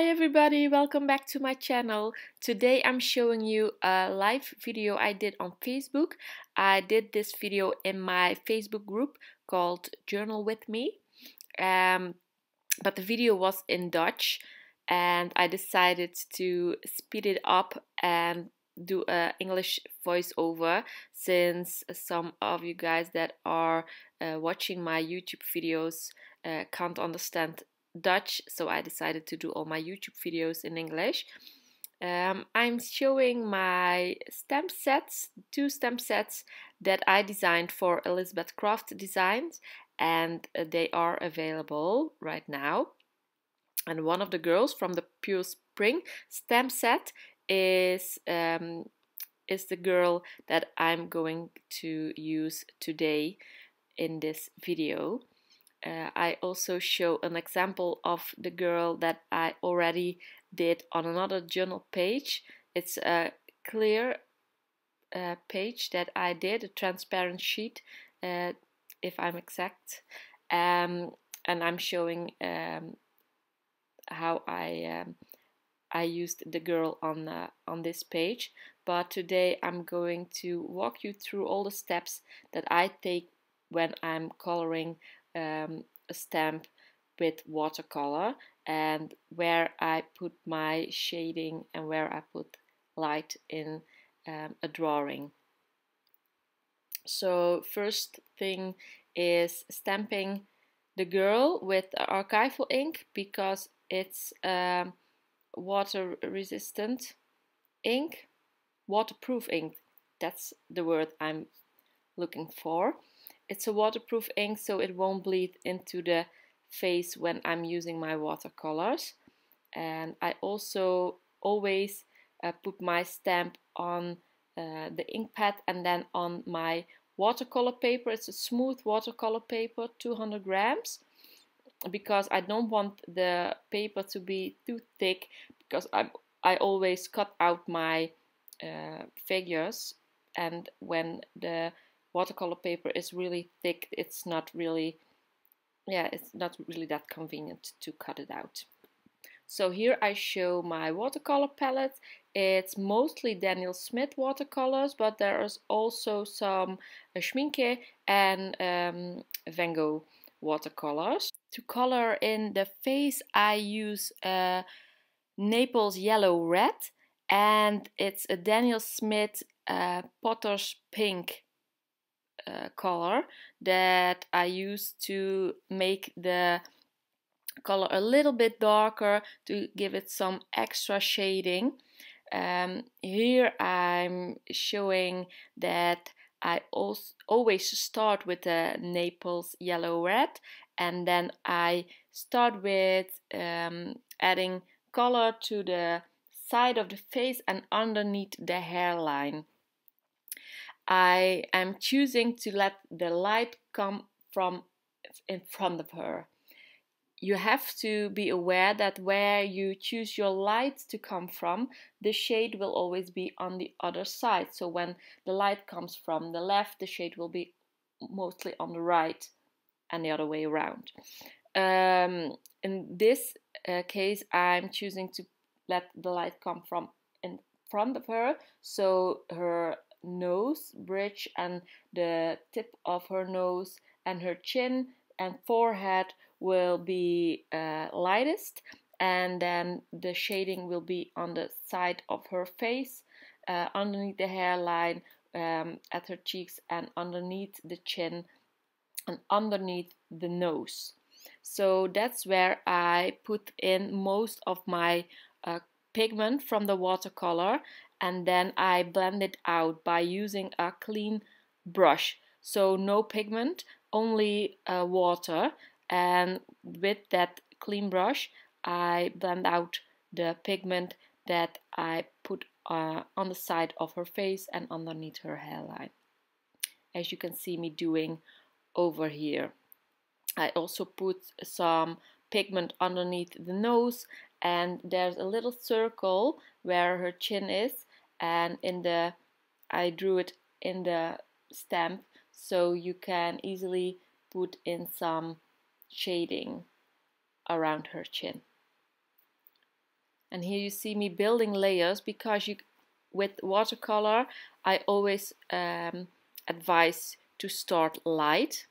Hi everybody, welcome back to my channel. Today I'm showing you a live video I did on Facebook. I did this video in my Facebook group called Journal With Me. But the video was in Dutch and I decided to speed it up and do an English voiceover since some of you guys that are watching my YouTube videos can't understand Dutch, so I decided to do all my YouTube videos in English. I'm showing my stamp sets, 2 stamp sets that I designed for Elizabeth Craft Designs, and they are available right now. And one of the girls from the Pure Spring stamp set is the girl that I'm going to use today in this video. I also show an example of the girl that I already did on another journal page. It's a clear page that I did, a transparent sheet, if I'm exact, and I'm showing how I used the girl on this page. But today I'm going to walk you through all the steps that I take when I'm coloring a stamp with watercolor, and where I put my shading and where I put light in a drawing. So first thing is stamping the girl with archival ink, because it's water resistant ink, waterproof ink, that's the word I'm looking for. It's a waterproof ink, so it won't bleed into the face when I'm using my watercolors. And I also always put my stamp on the ink pad and then on my watercolor paper. It's a smooth watercolor paper, 200 grams, because I don't want the paper to be too thick, because I always cut out my figures, and when the watercolor paper is really thick, it's not really that convenient to cut it out. So here I show my watercolor palette. It's mostly Daniel Smith watercolors, but there is also some Schmincke and Van Gogh watercolors. To color in the face, I use Naples Yellow Red, and it's a Daniel Smith Potter's Pink color that I use to make the color a little bit darker, to give it some extra shading. Here I'm showing that I always start with the Naples Yellow Red, and then I start with adding color to the side of the face and underneath the hairline. I am choosing to let the light come from in front of her. You have to be aware that where you choose your light to come from, the shade will always be on the other side. So when the light comes from the left, the shade will be mostly on the right, and the other way around. In this case, I'm choosing to let the light come from in front of her, so her nose bridge and the tip of her nose and her chin and forehead will be lightest, and then the shading will be on the side of her face, underneath the hairline, at her cheeks, and underneath the chin and underneath the nose. So that's where I put in most of my pigment from the watercolor, and then I blend it out by using a clean brush. So no pigment, only water, and with that clean brush I blend out the pigment that I put on the side of her face and underneath her hairline, as you can see me doing over here. I also put some pigment underneath the nose, and there's a little circle where her chin is, and I drew it in the stamp, so you can easily put in some shading around her chin. And here you see me building layers because with watercolor I always advise to start light.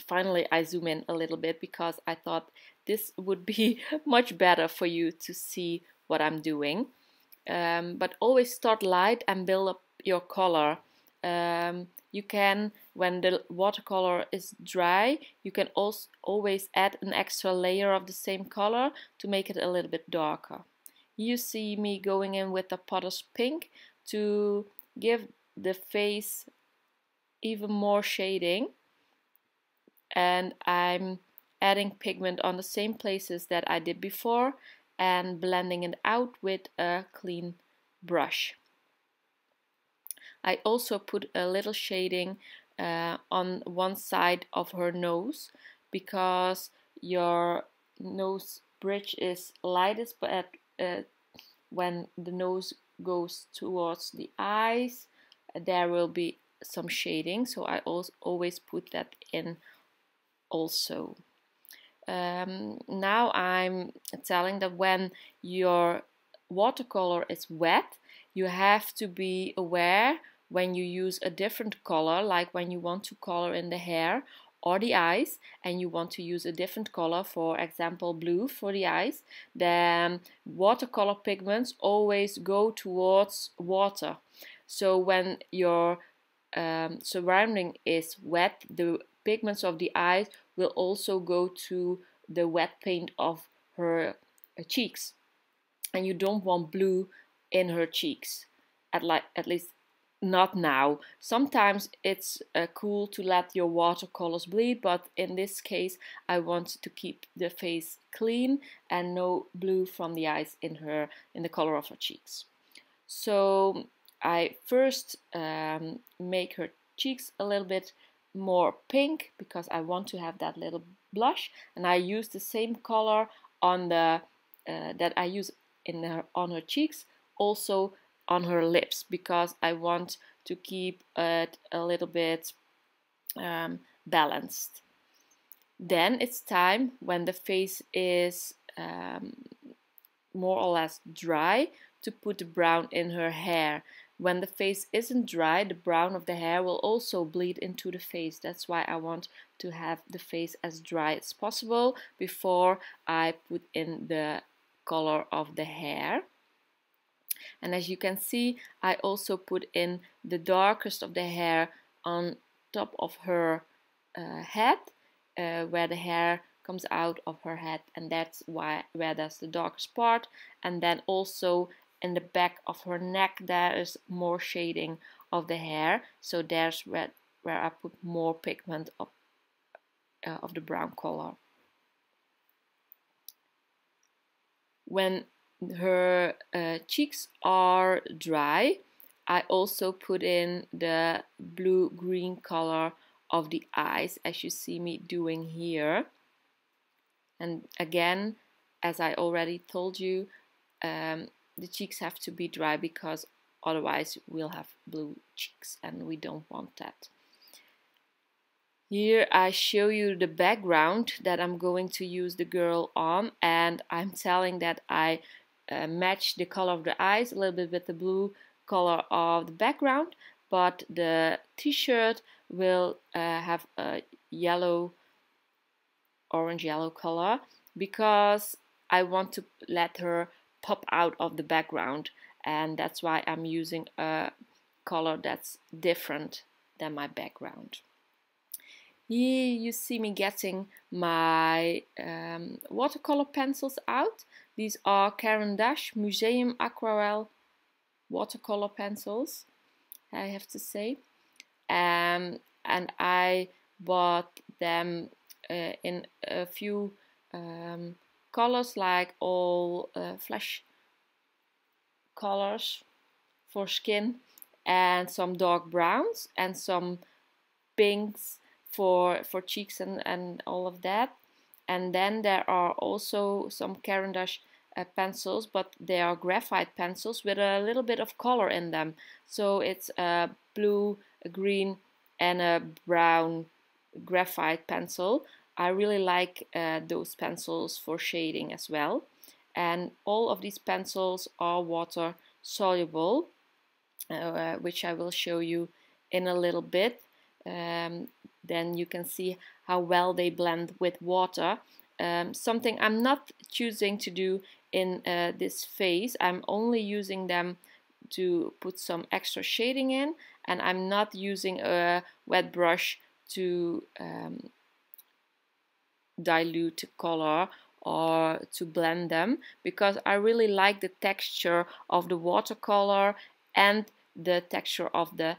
Finally, I zoom in a little bit because I thought this would be much better for you to see what I'm doing. But always start light and build up your color. You can, when the watercolor is dry, you can also always add an extra layer of the same color to make it a little bit darker. You see me going in with the Potter's Pink to give the face even more shading, and I'm adding pigment on the same places that I did before and blending it out with a clean brush. I also put a little shading on one side of her nose because your nose bridge is lightest, but when the nose goes towards the eyes, there will be some shading, so I always put that in also. Now I'm telling that when your watercolor is wet, you have to be aware when you use a different color, like when you want to color in the hair or the eyes and you want to use a different color, for example blue for the eyes, then watercolor pigments always go towards water. So when your surrounding is wet, the pigments of the eyes will also go to the wet paint of her cheeks, and you don't want blue in her cheeks, at least not now. Sometimes it's cool to let your watercolors bleed, but in this case I want to keep the face clean and no blue from the eyes in the color of her cheeks. So I first make her cheeks a little bit more pink because I want to have that little blush, and I use the same color on the that I use on her cheeks, also on her lips, because I want to keep it a little bit balanced. Then it's time, when the face is more or less dry, to put the brown in her hair. When the face isn't dry, the brown of the hair will also bleed into the face. That's why I want to have the face as dry as possible before I put in the color of the hair. And as you can see, I also put in the darkest of the hair on top of her head, where the hair comes out of her head, and that's where that's the darkest part. And then also in the back of her neck there is more shading of the hair, so there's where I put more pigment of the brown color. When her cheeks are dry, I also put in the blue-green color of the eyes, as you see me doing here. And again, as I already told you, the cheeks have to be dry because otherwise we'll have blue cheeks and we don't want that. Here I show you the background that I'm going to use the girl on, and I'm telling that I match the color of the eyes a little bit with the blue color of the background, but the t-shirt will have a orange yellow color because I want to let her pop out of the background, and that's why I'm using a color that's different than my background. Here you see me getting my watercolor pencils out. These are Caran d'Ache Museum Aquarelle watercolor pencils, I have to say, and I bought them in a few colors, like all flesh colors for skin, and some dark browns and some pinks for cheeks and all of that. And then there are also some Caran d'Ache pencils, but they are graphite pencils with a little bit of color in them. So it's a blue, a green and a brown graphite pencil. I really like those pencils for shading as well. and all of these pencils are water soluble, which I will show you in a little bit. Then you can see how well they blend with water. Something I'm not choosing to do in this phase. I'm only using them to put some extra shading in, and I'm not using a wet brush to dilute color or to blend them, because I really like the texture of the watercolor and the texture of the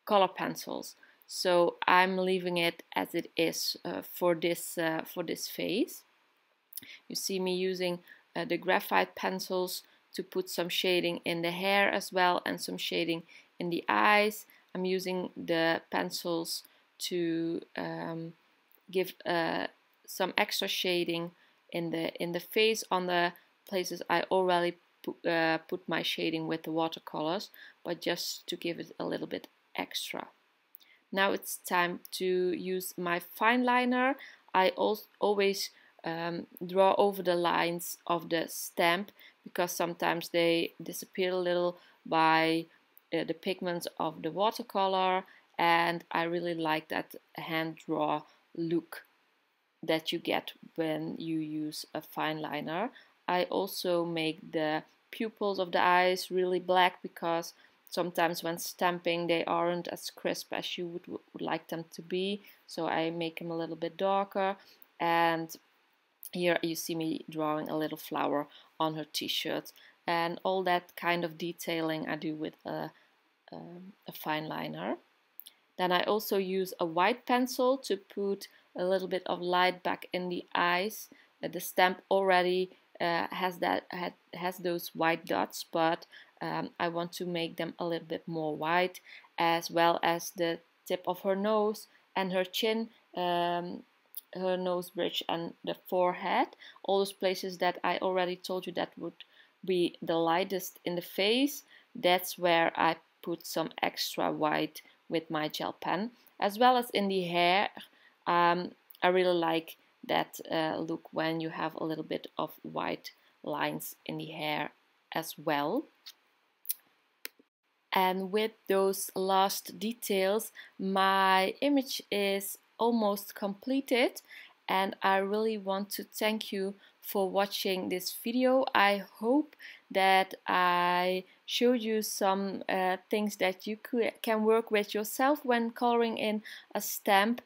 color pencils. So I'm leaving it as it is for this phase. You see me using the graphite pencils to put some shading in the hair as well, and some shading in the eyes. I'm using the pencils to give some extra shading in the face on the places I already put my shading with the watercolors, but just to give it a little bit extra. Now it's time to use my fine liner. I always draw over the lines of the stamp, because sometimes they disappear a little by the pigments of the watercolor, and I really like that hand draw look that you get when you use a fine liner. I also make the pupils of the eyes really black, because sometimes when stamping they aren't as crisp as you would like them to be, so I make them a little bit darker. And here you see me drawing a little flower on her t-shirt, and all that kind of detailing I do with a fine liner. Then I also use a white pencil to put a little bit of light back in the eyes. The stamp already has those white dots, but I want to make them a little bit more white, as well as the tip of her nose and her chin, her nose bridge and the forehead. All those places that I already told you that would be the lightest in the face, that's where I put some extra white with my gel pen. As well as in the hair, I really like that look when you have a little bit of white lines in the hair as well. And with those last details, my image is almost completed, and I really want to thank you for watching this video. I hope that I showed you some things that you can work with yourself when coloring in a stamp.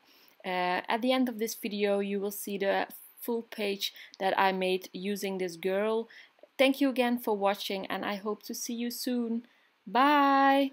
At the end of this video you will see the full page that I made using this girl. Thank you again for watching, and I hope to see you soon. Bye!